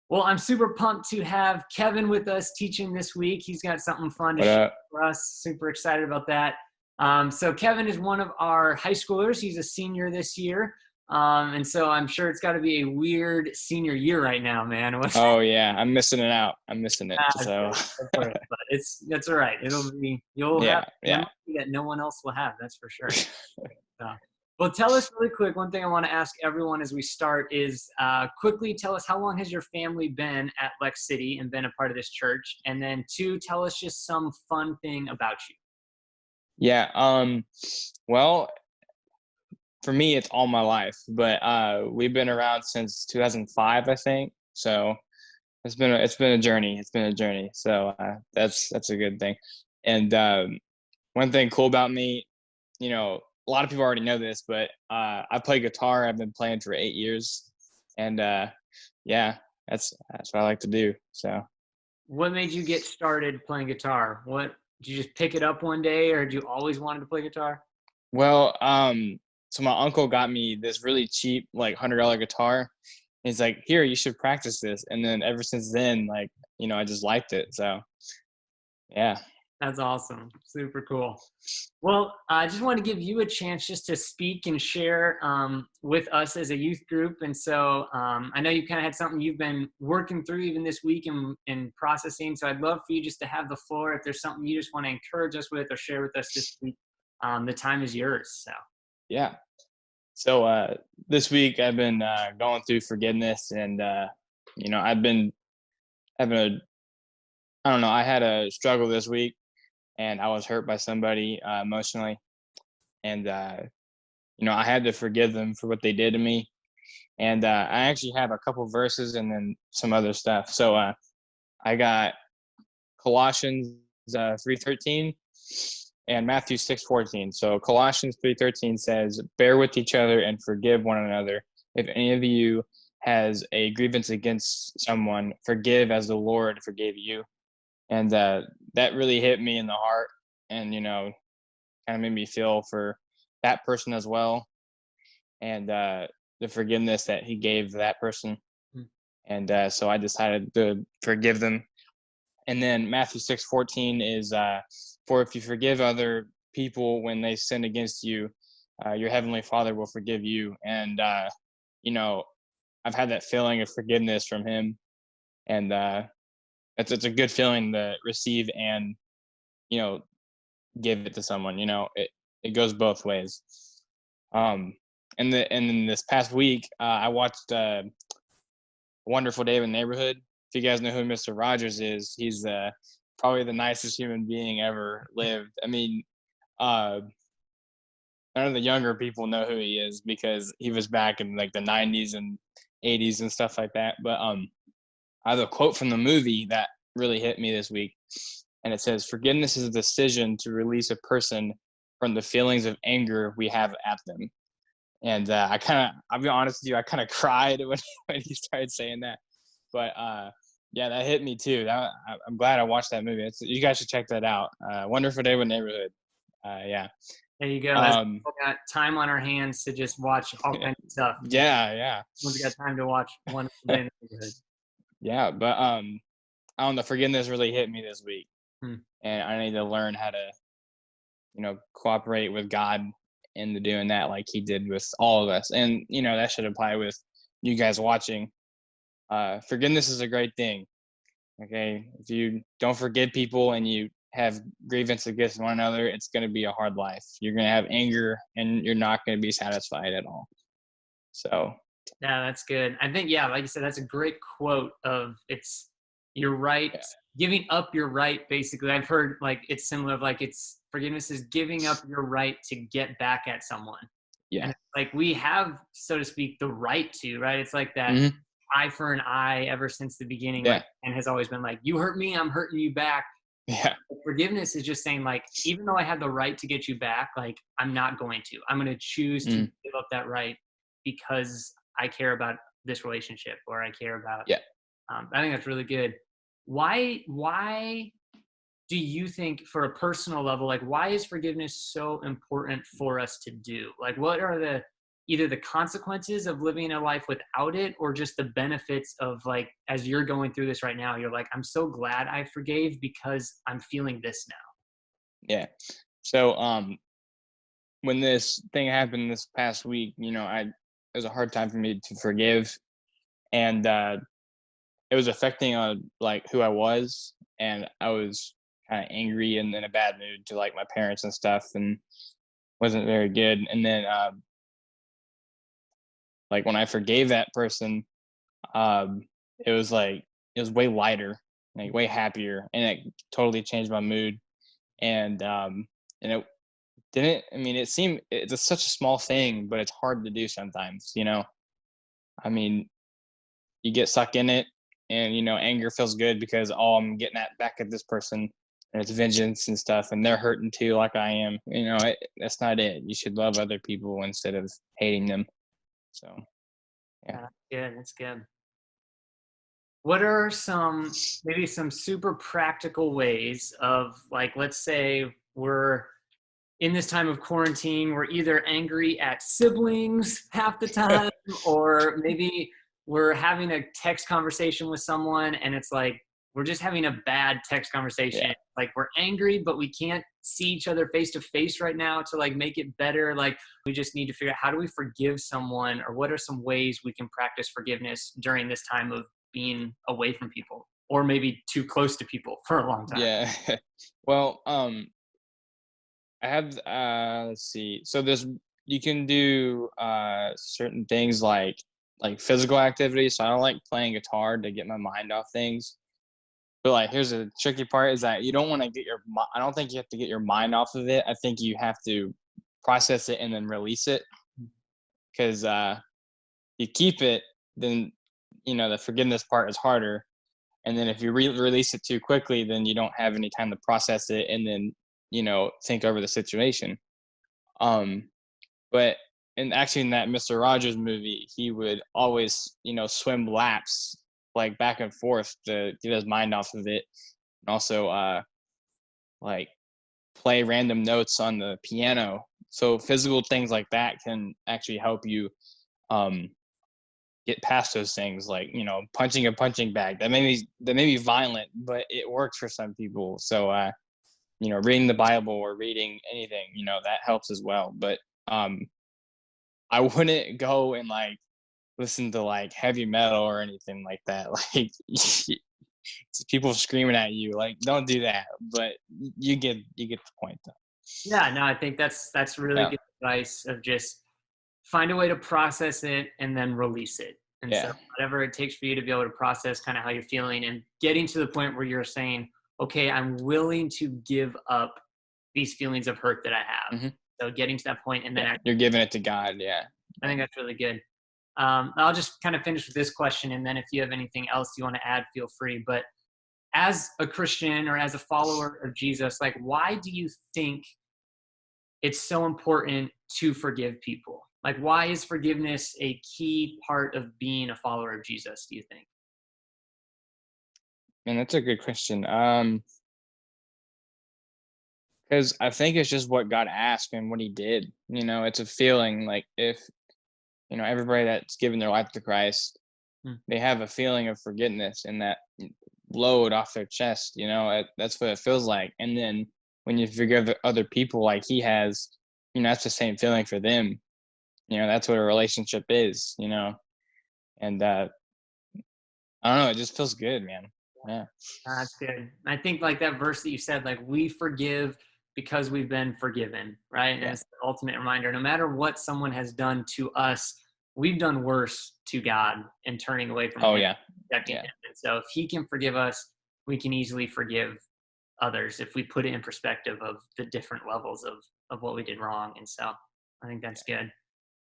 Well, I'm super pumped to have Kevin with us teaching this week. He's got something fun to What share up? for us. Super excited about that. So Kevin is one of our high schoolers. He's a senior this year. And so I'm sure it's got to be a weird senior year right now, man. Oh yeah, I'm missing it out. I'm missing it. Of So course, but that's all right. You'll have yeah, a yeah. memory that no one else will have. That's for sure. So, well, tell us really quick. One thing I want to ask everyone as we start is quickly tell us how long has your family been at Lex City and been a part of this church? And then two, tell us just some fun thing about you. Yeah. Well, for me it's all my life, but we've been around since 2005, I think. So it's been a journey. It's been a journey. So that's a good thing. And one thing cool about me, a lot of people already know this, but I play guitar. I've been playing for 8 years, and yeah, that's what I like to do. So. What made you get started playing guitar? What did you just pick it up one day, or did you always wanted to play guitar? Well, so my uncle got me this really cheap, like $100 guitar. He's like, "Here, you should practice this." And then ever since then, like, I just liked it. So yeah, That's awesome. Super cool. Well, I just want to give you a chance just to speak and share with us as a youth group. And so I know you kind of had something you've been working through even this week and processing. So I'd love for you just to have the floor. If there's something you just want to encourage us with or share with us this week, the time is yours. So. yeah. So this week I've been going through forgiveness, and I've been having I don't know, I had a struggle this week, and I was hurt by somebody emotionally, and I had to forgive them for what they did to me. And I actually have a couple verses and then some other stuff. So I got Colossians 3:13 and Matthew 6:14. So Colossians 3:13 says, "Bear with each other and forgive one another. If any of you has a grievance against someone, forgive as the Lord forgave you." And that really hit me in the heart, and kind of made me feel for that person as well, and the forgiveness that he gave that person. Mm. And so I decided to forgive them. And then Matthew 6:14 is, "For if you forgive other people when they sin against you, your heavenly Father will forgive you." And you know, I've had that feeling of forgiveness from him, and it's a good feeling to receive and you know give it to someone. It goes both ways. Um, and then this past week, I watched Wonderful Day in the Neighborhood. If you guys know who Mr. Rogers is, he's probably the nicest human being ever lived. I mean, uh, none of the younger people know who he is because he was back in like the '90s and '80s and stuff like that. But I have a quote from the movie that really hit me this week, and it says, "Forgiveness is a decision to release a person from the feelings of anger we have at them." And I'll be honest with you, I kind of cried when he started saying that. But yeah, that hit me too. I'm glad I watched that movie. You guys should check that out. Wonderful Day with Neighborhood. Yeah. There you go. As Um, we got time on our hands to just watch all kinds of stuff. yeah, yeah, Once we got time to watch one day in the neighborhood. yeah. But I don't know. Forgiveness really hit me this week, Hmm. and I need to learn how to, cooperate with God into doing that, like He did with all of us. And that should apply with you guys watching. Forgiveness is a great thing. Okay, if you don't forgive people and you have grievance against one another, it's going to be a hard life. You're going to have anger, and you're not going to be satisfied at all. So Yeah, that's good. I think, yeah, like you said, that's a great quote of it's your right, yeah, giving up your right, basically. I've heard like it's similar of like it's forgiveness is giving up your right to get back at someone. And yeah, it's like we have, so to speak, the right to, right? It's like that hmm, eye for an eye ever since the beginning, like, yeah, and has always been like, you hurt me, I'm hurting you back. yeah, Forgiveness is just saying like, even though I have the right to get you back, like I'm not going to. I'm going to choose to mm, give up that right because I care about this relationship or I care about. yeah. I think that's really good. Why do you think, for a personal level, like why is forgiveness so important for us to do? Like, what are the either the consequences of living a life without it, or just the benefits of, like, as you're going through this right now, you're like, I'm so glad I forgave because I'm feeling this now. Yeah. So when this thing happened this past week, it was a hard time for me to forgive, and it was affecting like who I was, and I was kind of angry and in a bad mood to like my parents and stuff, and wasn't very good. And then like when I forgave that person, um, it was like it was way lighter, like way happier, and it totally changed my mood. And it didn't. I mean, it's such a small thing, but it's hard to do sometimes. I mean, you get stuck in it, and anger feels good because, oh, I'm getting that back at this person, and it's vengeance and stuff, and they're hurting too like I am. That's not it. You should love other people instead of hating them. So yeah. That's good. That's good. What are maybe some super practical ways of, like, let's say we're in this time of quarantine, we're either angry at siblings half the time, or maybe we're having a text conversation with someone and it's like we're just having a bad text conversation. Yeah. Like, we're angry, but we can't see each other face to face right now to like make it better. Like, we just need to figure out, how do we forgive someone, or what are some ways we can practice forgiveness during this time of being away from people, or maybe too close to people for a long time. Yeah. Well, I have let's see. So there's you can do certain things like physical activities. So I don't like playing guitar to get my mind off things. But like here's the tricky part is that you don't want to I don't think you have to get your mind off of it. I think you have to process it and then release it, because you keep it, then the forgiveness part is harder. And then if you release it too quickly, then you don't have any time to process it and then think over the situation. um but and actually in that Mr. Rogers movie, he would always swim laps like back and forth to get his mind off of it, and also like play random notes on the piano. So physical things like that can actually help you um get past those things, like punching a punching bag. That may be violent, but it works for some people. So reading the Bible or reading anything, that helps as well. But um I wouldn't go and like listen to like heavy metal or anything like that. Like people screaming at you, like don't do that. But you get the point though. Yeah, no, I think that's really Yeah. good advice, of just find a way to process it and then release it. And so Yeah. whatever it takes for you to be able to process kind of how you're feeling, and getting to the point where you're saying, okay, I'm willing to give up these feelings of hurt that I have. Hmm. So getting to that point, and then Yeah. You're giving it to God. Yeah. I think that's really good. I'll just kind of finish with this question, and then if you have anything else you want to add, feel free. But as a Christian or as a follower of Jesus, like, why do you think it's so important to forgive people? Like, why is forgiveness a key part of being a follower of Jesus, do you think? And that's a good question. Because I think it's just what God asked and what He did. It's a feeling. Like if everybody that's given their life to Christ, Hmm. they have a feeling of forgiveness and that load off their chest. That's what it feels like. And then when you forgive the other people like He has, that's the same feeling for them. That's what a relationship is. And I don't know. It just feels good, man. Yeah. That's good. I think, like, that verse that you said, like, we forgive because we've been forgiven, right? And Yeah. it's the ultimate reminder. No matter what someone has done to us, we've done worse to God in turning away from Oh Him, yeah. rejecting Yeah. Him. And so if He can forgive us, we can easily forgive others if we put it in perspective of the different levels of what we did wrong. And so I think that's good.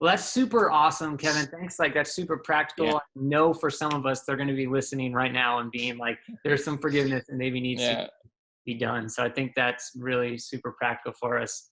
Well, that's super awesome, Kevin. Thanks. Like, that's super Yeah. practical. I know for some of us, they're going to be listening right now and being like, there's some forgiveness and maybe needs to Yeah. be done. So I think that's really super practical for us.